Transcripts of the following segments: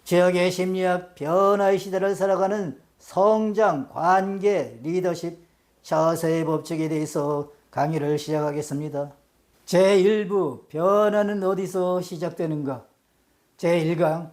지역의 심리학 변화의 시대를 살아가는 성장, 관계, 리더십, 처세의 법칙에 대해서 강의를 시작하겠습니다. 제1부 변화는 어디서 시작되는가? 제1강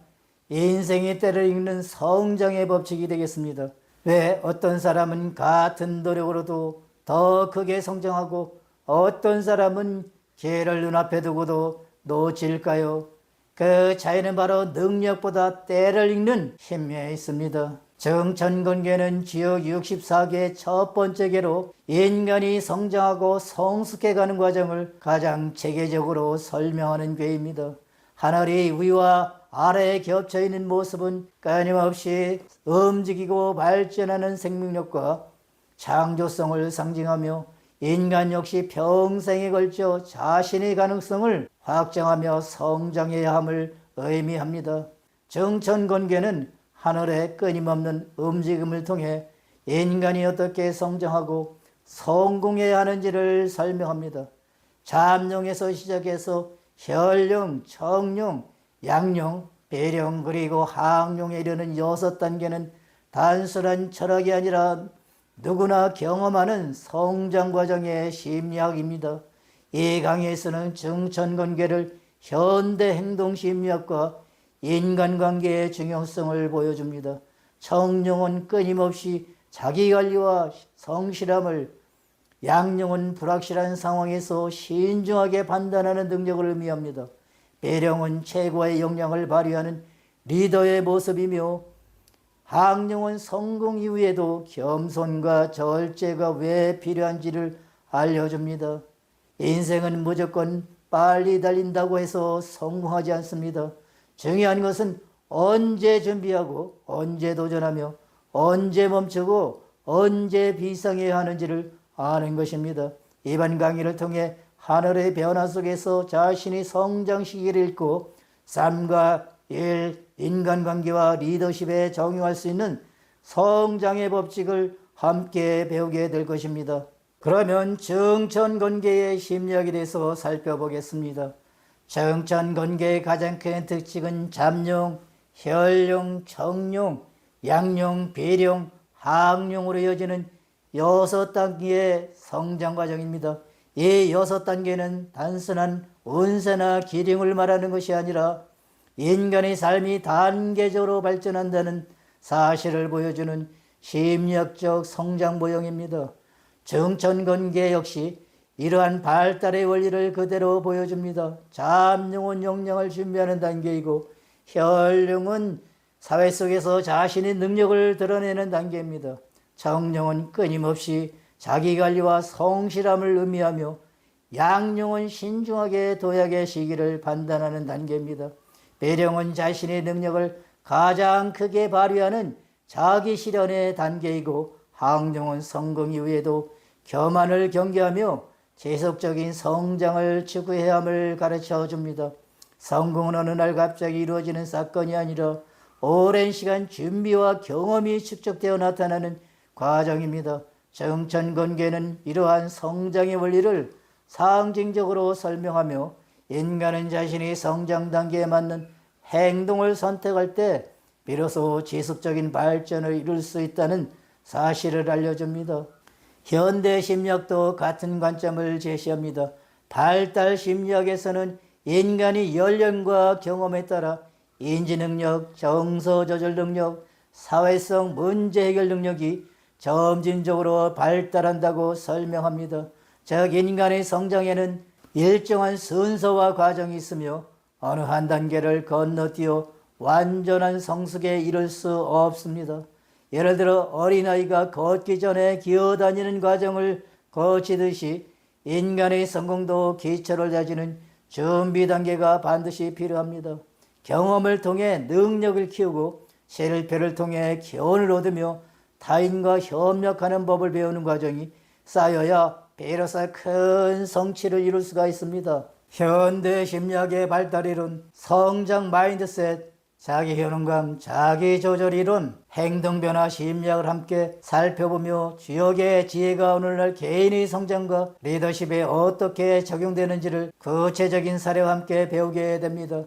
인생의 때를 읽는 성장의 법칙이 되겠습니다. 왜 어떤 사람은 같은 노력으로도 더 크게 성장하고 어떤 사람은 기회를 눈앞에 두고도 놓칠까요? 그 차이는 바로 능력보다 때를 읽는 힘에 있습니다. 정천건계는 지역 64개의 첫 번째 개로 인간이 성장하고 성숙해가는 과정을 가장 체계적으로 설명하는 괴입니다. 하늘이 위와 아래에 겹쳐있는 모습은 끊임없이 움직이고 발전하는 생명력과 창조성을 상징하며 인간 역시 평생에 걸쳐 자신의 가능성을 확장하며 성장해야 함을 의미합니다. 정천건계는 하늘의 끊임없는 움직임을 통해 인간이 어떻게 성장하고 성공해야 하는지를 설명합니다. 잠룡에서 시작해서 혈룡, 청룡, 양룡, 배룡 그리고 항룡에 이르는 6단계는 단순한 철학이 아니라 누구나 경험하는 성장 과정의 심리학입니다. 이 강의에서는 정천건계를 현대 행동심리학과 인간관계의 중요성을 보여줍니다. 청룡은 끊임없이 자기관리와 성실함을, 양룡은 불확실한 상황에서 신중하게 판단하는 능력을 의미합니다. 배룡은 최고의 역량을 발휘하는 리더의 모습이며 항룡은 성공 이후에도 겸손과 절제가 왜 필요한지를 알려줍니다. 인생은 무조건 빨리 달린다고 해서 성공하지 않습니다. 중요한 것은 언제 준비하고 언제 도전하며 언제 멈추고 언제 비상해야 하는지를 아는 것입니다. 이번 강의를 통해 하늘의 변화 속에서 자신의 성장 시기를 읽고 삶과 일, 인간관계와 리더십에 적용할 수 있는 성장의 법칙을 함께 배우게 될 것입니다. 그러면 정천건계의 심리학에 대해서 살펴보겠습니다. 정천건계의 가장 큰 특징은 잠룡, 혈룡, 청룡, 양룡, 배룡, 항룡으로 이어지는 6단계의 성장 과정입니다. 이 6단계는 단순한 운세나 기rim을 말하는 것이 아니라 인간의 삶이 단계적으로 발전한다는 사실을 보여주는 심리학적 성장 모형입니다. 정천건계 역시 이러한 발달의 원리를 그대로 보여줍니다. 잠룡은 역량을 준비하는 단계이고 혈룡은 사회 속에서 자신의 능력을 드러내는 단계입니다. 청룡은 끊임없이 자기관리와 성실함을 의미하며 양룡은 신중하게 도약의 시기를 판단하는 단계입니다. 배룡은 자신의 능력을 가장 크게 발휘하는 자기 실현의 단계이고 항룡은 성공 이후에도 교만을 경계하며 지속적인 성장을 추구해야 함을 가르쳐 줍니다. 성공은 어느 날 갑자기 이루어지는 사건이 아니라 오랜 시간 준비와 경험이 축적되어 나타나는 과정입니다. 정천건계는 이러한 성장의 원리를 상징적으로 설명하며 인간은 자신의 성장 단계에 맞는 행동을 선택할 때 비로소 지속적인 발전을 이룰 수 있다는 사실을 알려줍니다. 현대 심리학도 같은 관점을 제시합니다. 발달 심리학에서는 인간이 연령과 경험에 따라 인지능력, 정서조절 능력, 사회성 문제 해결 능력이 점진적으로 발달한다고 설명합니다. 즉 인간의 성장에는 일정한 순서와 과정이 있으며 어느 한 단계를 건너뛰어 완전한 성숙에 이를 수 없습니다. 예를 들어 어린아이가 걷기 전에 기어다니는 과정을 거치듯이 인간의 성공도 기초를 다지는 준비 단계가 반드시 필요합니다. 경험을 통해 능력을 키우고 실패를 통해 교훈을 얻으며 타인과 협력하는 법을 배우는 과정이 쌓여야 비로소 큰 성취를 이룰 수가 있습니다. 현대 심리학의 발달 이론, 성장 마인드셋, 자기 효능감, 자기 조절 이론, 행동 변화 심리학을 함께 살펴보며 주요 개의 지혜가 오늘날 개인의 성장과 리더십에 어떻게 적용되는지를 구체적인 사례와 함께 배우게 됩니다.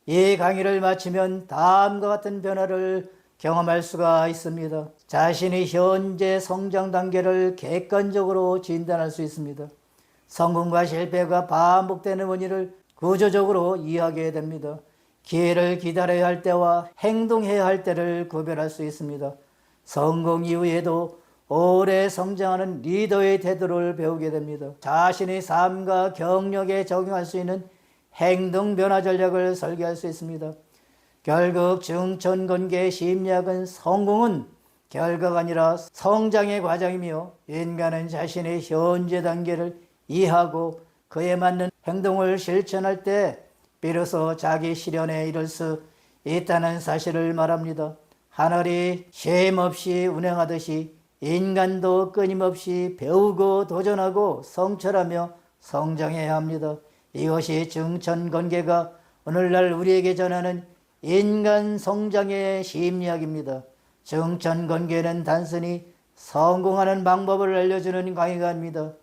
이 강의를 마치면 다음과 같은 변화를 경험할 수가 있습니다. 자신의 현재 성장 단계를 객관적으로 진단할 수 있습니다. 성공과 실패가 반복되는 원인을 구조적으로 이해하게 됩니다. 기회를 기다려야 할 때와 행동해야 할 때를 구별할 수 있습니다. 성공 이후에도 오래 성장하는 리더의 태도를 배우게 됩니다. 자신의 삶과 경력에 적용할 수 있는 행동 변화 전략을 설계할 수 있습니다. 결국 중천건계 심리학은 성공은 결과가 아니라 성장의 과정이며 인간은 자신의 현재 단계를 이해하고 그에 맞는 행동을 실천할 때 비로소 자기 실현에 이를 수 있다는 사실을 말합니다. 하늘이 쉼 없이 운행하듯이 인간도 끊임없이 배우고 도전하고 성찰하며 성장해야 합니다. 이것이 중천건계가 오늘날 우리에게 전하는 인간 성장의 심리학입니다. 중천건계는 단순히 성공하는 방법을 알려주는 강의가 아닙니다.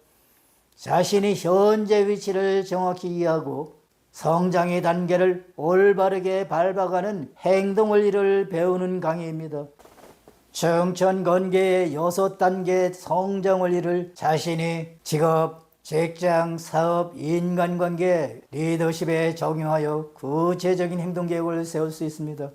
자신이 현재 위치를 정확히 이해하고 성장의 단계를 올바르게 밟아가는 행동을 이룰 배우는 강의입니다. 중천건계의 6단계 성장을 이룰 자신이 직업, 직장, 사업, 인간관계, 리더십에 적용하여 구체적인 행동계획을 세울 수 있습니다.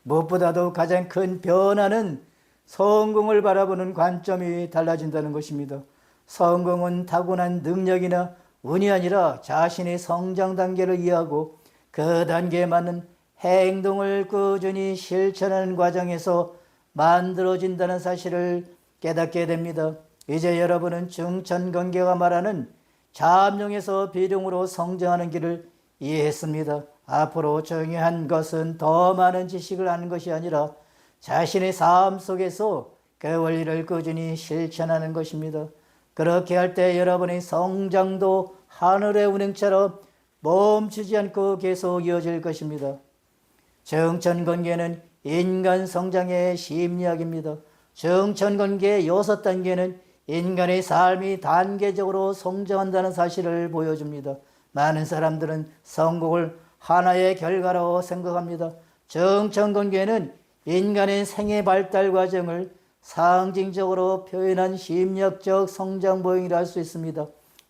무엇보다도 가장 큰 변화는 성공을 바라보는 관점이 달라진다는 것입니다. 성공은 타고난 능력이나 운이 아니라 자신의 성장 단계를 이해하고 그 단계에 맞는 행동을 꾸준히 실천하는 과정에서 만들어진다는 사실을 깨닫게 됩니다. 이제 여러분은 중천건계가 말하는 잠룡에서 비룡으로 성장하는 길을 이해했습니다. 앞으로 중요한 것은 더 많은 지식을 아는 것이 아니라 자신의 삶 속에서 그 원리를 꾸준히 실천하는 것입니다. 그렇게 할 때 여러분의 성장도 하늘의 운행처럼 멈추지 않고 계속 이어질 것입니다. 중천건계는 인간 성장의 심리학입니다. 중천건계의 6단계는 인간의 삶이 단계적으로 성장한다는 사실을 보여줍니다. 많은 사람들은 성공을 하나의 결과로 생각합니다. 중천건계는 인간의 생애 발달 과정을 상징적으로 표현한 심리학적 성장 보행이라 할 수 있습니다.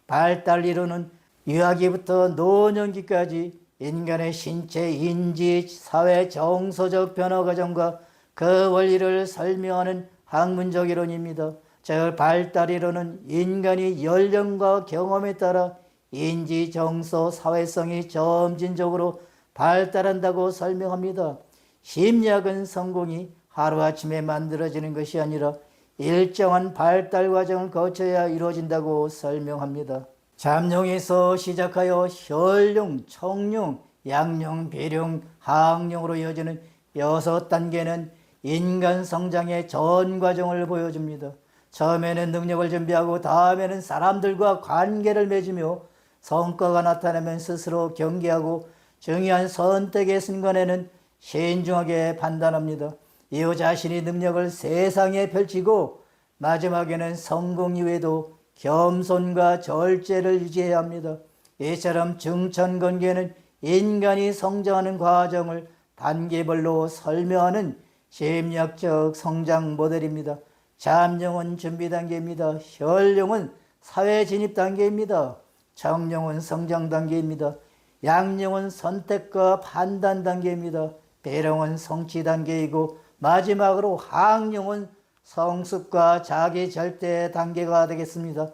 발달 이론은 유아기부터 노년기까지 인간의 신체, 인지, 사회, 정서적 변화 과정과 그 원리를 설명하는 학문적 이론입니다. 즉 발달 이론은 인간이 연령과 경험에 따라 인지, 정서, 사회성이 점진적으로 발달한다고 설명합니다. 심리학은 성공이 하루아침에 만들어지는 것이 아니라 일정한 발달 과정을 거쳐야 이루어진다고 설명합니다. 잠룡에서 시작하여 혈룡, 청룡, 양룡, 비룡, 하악룡으로 이어지는 6단계는 인간 성장의 전 과정을 보여줍니다. 처음에는 능력을 준비하고 다음에는 사람들과 관계를 맺으며 성과가 나타나면 스스로 경계하고 중요한 선택의 순간에는 신중하게 판단합니다. 이후 자신의 능력을 세상에 펼치고 마지막에는 성공 이후에도 겸손과 절제를 유지해야 합니다. 이처럼 중천건계는 인간이 성장하는 과정을 단계별로 설명하는 심리학적 성장 모델입니다. 잠룡은 준비 단계입니다. 혈룡은 사회 진입 단계입니다. 청룡은 성장 단계입니다. 양룡은 선택과 판단 단계입니다. 비룡은 성취 단계이고 마지막으로 하악룡은 성숙과 자기 절대 단계가 되겠습니다.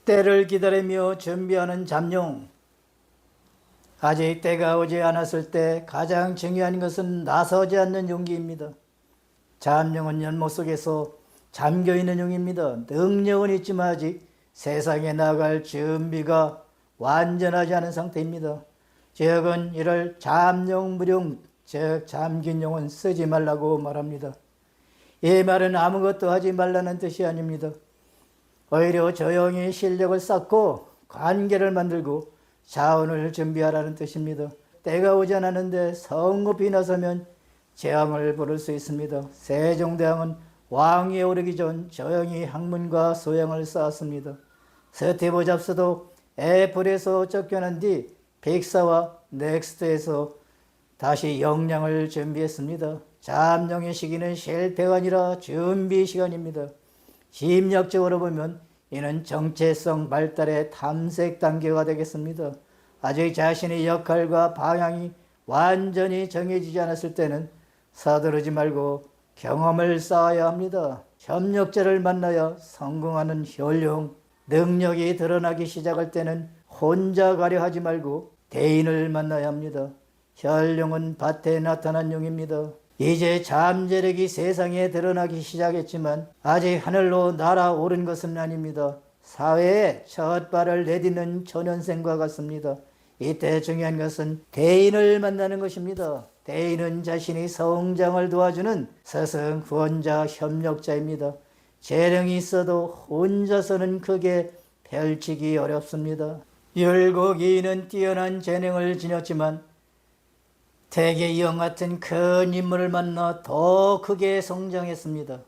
때를 기다리며 준비하는 잠룡. 아직 때가 오지 않았을 때 가장 중요한 것은 나서지 않는 용기입니다. 잠룡은 연못 속에서 잠겨있는 용입니다. 능력은 있지만 아직 세상에 나갈 준비가 완전하지 않은 상태입니다. 즉은 이를 잠룡무룡, 즉 잠긴 용은 쓰지 말라고 말합니다. 이 말은 아무것도 하지 말라는 뜻이 아닙니다. 오히려 조용히 실력을 쌓고 관계를 만들고 자원을 준비하라는 뜻입니다. 때가 오지 않았는데 성급히 나서면 재앙을 부를 수 있습니다. 세종대왕은 왕위에 오르기 전 조용히 학문과 소양을 쌓았습니다. 스티브 잡스도 애플에서 쫓겨난 뒤 픽사와 넥스트에서 다시 역량을 준비했습니다. 잠룡의 시기는 실패가 아니라 준비 시간입니다. 심리학적으로 보면 이는 정체성 발달의 탐색 단계가 되겠습니다. 아직 자신의 역할과 방향이 완전히 정해지지 않았을 때는 서두르지 말고 경험을 쌓아야 합니다. 협력자를 만나야 성공하는 효용, 능력이 드러나기 시작할 때는 혼자 가려 하지 말고 대인을 만나야 합니다. 혈룡은 밭에 나타난 용입니다. 이제 잠재력이 세상에 드러나기 시작했지만 아직 하늘로 날아오른 것은 아닙니다. 사회에 첫 발을 내딛는 초년생과 같습니다. 이때 중요한 것은 대인을 만나는 것입니다. 대인은 자신이 성장을 도와주는 스승, 후원자, 협력자입니다. 재능이 있어도 혼자서는 크게 펼치기 어렵습니다. 율곡이는 뛰어난 재능을 지녔지만 대개이형 같은 큰 인물을 만나 더 크게 성장했습니다.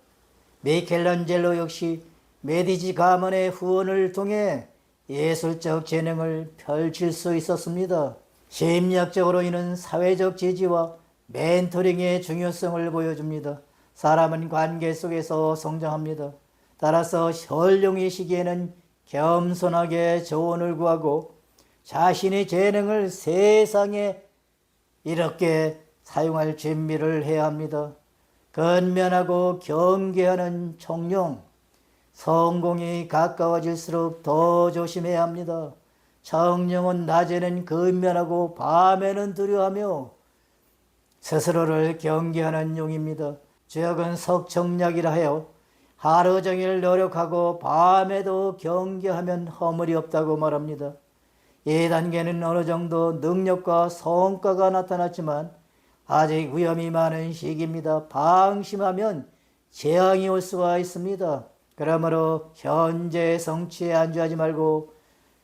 미켈란젤로 역시 메디치 가문의 후원을 통해 예술적 재능을 펼칠 수 있었습니다. 심리학적으로 이는 사회적 지지와 멘토링의 중요성을 보여줍니다. 사람은 관계 속에서 성장합니다. 따라서 혈룡의 시기에는 겸손하게 조언을 구하고 자신의 재능을 세상에 이렇게 사용할 준비를 해야 합니다. 근면하고 경계하는 청룡, 성공이 가까워질수록 더 조심해야 합니다. 청룡은 낮에는 근면하고 밤에는 두려워하며 스스로를 경계하는 용입니다. 죄악은 석청약이라 하여 하루 종일 노력하고 밤에도 경계하면 허물이 없다고 말합니다. 이 단계는 어느 정도 능력과 성과가 나타났지만 아직 위험이 많은 시기입니다. 방심하면 재앙이 올 수가 있습니다. 그러므로 현재 성취에 안주하지 말고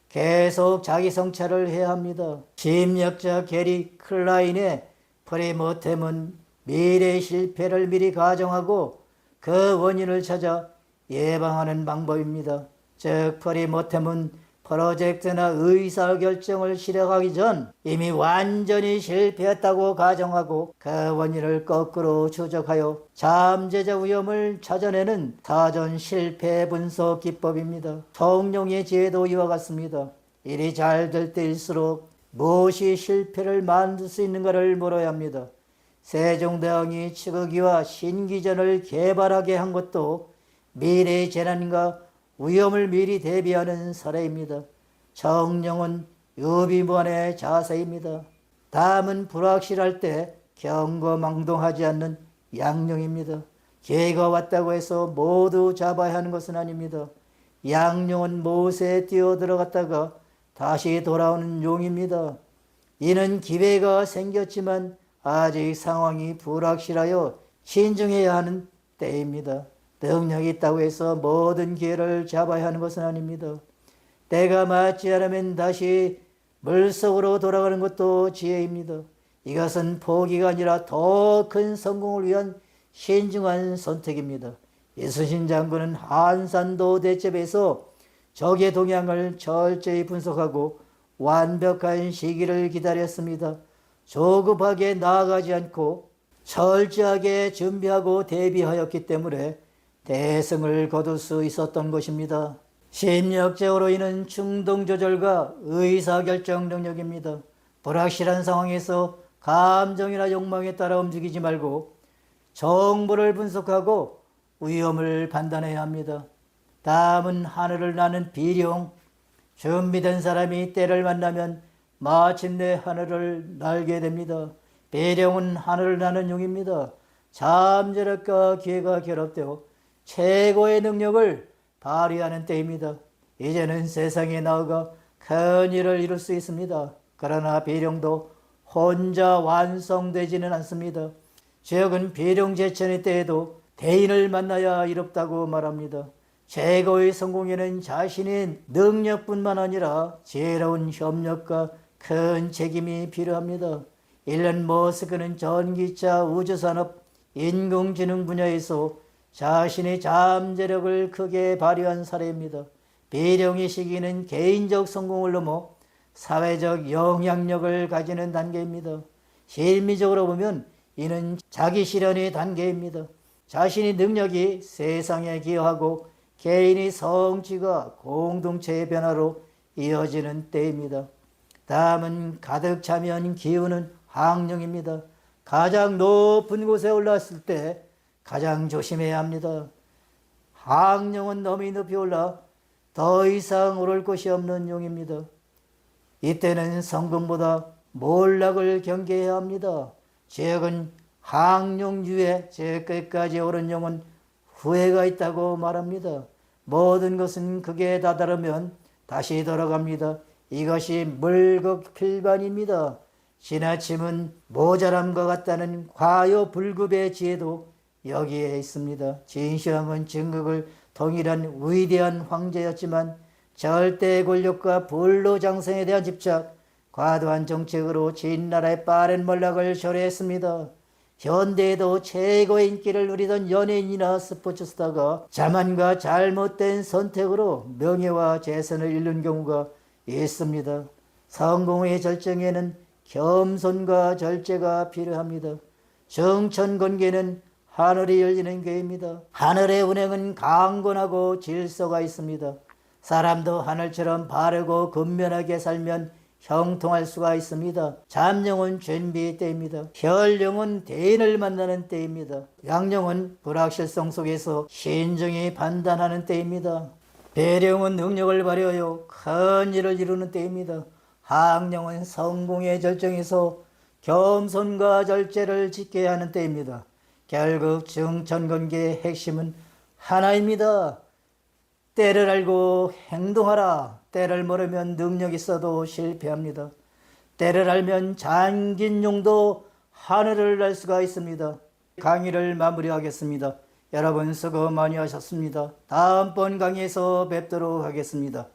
계속 자기 성찰을 해야 합니다. 심리학자 게리 클라인의 프리모템은 미래의 실패를 미리 가정하고 그 원인을 찾아 예방하는 방법입니다. 즉 프리모템은 프로젝트나 의사결정을 실행하기 전 이미 완전히 실패했다고 가정하고 그 원인을 거꾸로 추적하여 잠재적 위험을 찾아내는 사전 실패 분석 기법입니다. 성룡의 지혜도 이와 같습니다. 일이 잘 될 때일수록 무엇이 실패를 만들 수 있는가를 물어야 합니다. 세종대왕이 치거기와 신기전을 개발하게 한 것도 미래의 재난과 위험을 미리 대비하는 사례입니다. 청룡은 유비무환의 자세입니다. 다음은 불확실할 때 경거망동하지 않는 양룡입니다. 기회가 왔다고 해서 모두 잡아야 하는 것은 아닙니다. 양룡은 못에 뛰어들어갔다가 다시 돌아오는 용입니다. 이는 기회가 생겼지만 아직 상황이 불확실하여 신중해야 하는 때입니다. 능력이 있다고 해서 모든 기회를 잡아야 하는 것은 아닙니다. 때가 맞지 않으면 다시 물속으로 돌아가는 것도 지혜입니다. 이것은 포기가 아니라 더 큰 성공을 위한 신중한 선택입니다. 이순신 장군은 한산도 대첩에서 적의 동향을 철저히 분석하고 완벽한 시기를 기다렸습니다. 조급하게 나아가지 않고 철저하게 준비하고 대비하였기 때문에 대승을 거둘 수 있었던 것입니다. 심리학적으로 이는 충동조절과 의사결정 능력입니다. 불확실한 상황에서 감정이나 욕망에 따라 움직이지 말고 정보를 분석하고 위험을 판단해야 합니다. 다음은 하늘을 나는 비룡. 준비된 사람이 때를 만나면 마침내 하늘을 날게 됩니다. 비룡은 하늘을 나는 용입니다. 잠재력과 기회가 결합되어 최고의 능력을 발휘하는 때입니다. 이제는 세상에 나아가 큰 일을 이룰 수 있습니다. 그러나 비룡도 혼자 완성되지는 않습니다. 지역은 비룡제천의 때에도 대인을 만나야 이롭다고 말합니다. 최고의 성공에는 자신의 능력뿐만 아니라 지혜로운 협력과 큰 책임이 필요합니다. 일론 머스크는 전기차, 우주산업, 인공지능 분야에서 자신의 잠재력을 크게 발휘한 사례입니다. 비룡의 시기는 개인적 성공을 넘어 사회적 영향력을 가지는 단계입니다. 실미적으로 보면 이는 자기 실현의 단계입니다. 자신의 능력이 세상에 기여하고 개인의 성취가 공동체의 변화로 이어지는 때입니다. 다음은 가득 차면 기우는 항령입니다. 가장 높은 곳에 올랐을 때 가장 조심해야 합니다. 항령은 너무 높이 올라 더 이상 오를 곳이 없는 용입니다. 이때는 성금보다 몰락을 경계해야 합니다. 죄악은 항룡주에 제 끝까지 오른 용은 후회가 있다고 말합니다. 모든 것은 극에 다다르면 다시 돌아갑니다. 이것이 물극필반입니다. 지나침은 모자람과 같다는 과요불급의 지혜도 여기에 있습니다. 진시황은 증극을 통일한 위대한 황제였지만 절대 권력과 불로장생에 대한 집착, 과도한 정책으로 진나라의 빠른 몰락을 초래했습니다. 현대에도 최고의 인기를 누리던 연예인이나 스포츠스타가 자만과 잘못된 선택으로 명예와 재산을 잃는 경우가 있습니다. 성공의 절정에는 겸손과 절제가 필요합니다. 정천건계는 하늘이 열리는 궤입니다. 하늘의 운행은 강건하고 질서가 있습니다. 사람도 하늘처럼 바르고 근면하게 살면 형통할 수가 있습니다. 잠령은 준비 때입니다. 혈령은 대인을 만나는 때입니다. 양령은 불확실성 속에서 신중히 판단하는 때입니다. 배령은 능력을 발휘하여 큰 일을 이루는 때입니다. 항령은 성공의 절정에서 겸손과 절제를 지켜야 하는 때입니다. 결국 정천건계의 핵심은 하나입니다. 때를 알고 행동하라. 때를 모르면 능력 있어도 실패합니다. 때를 알면 장긴 용도 하늘을 날 수가 있습니다. 강의를 마무리하겠습니다. 여러분 수고 많이 하셨습니다. 다음번 강의에서 뵙도록 하겠습니다.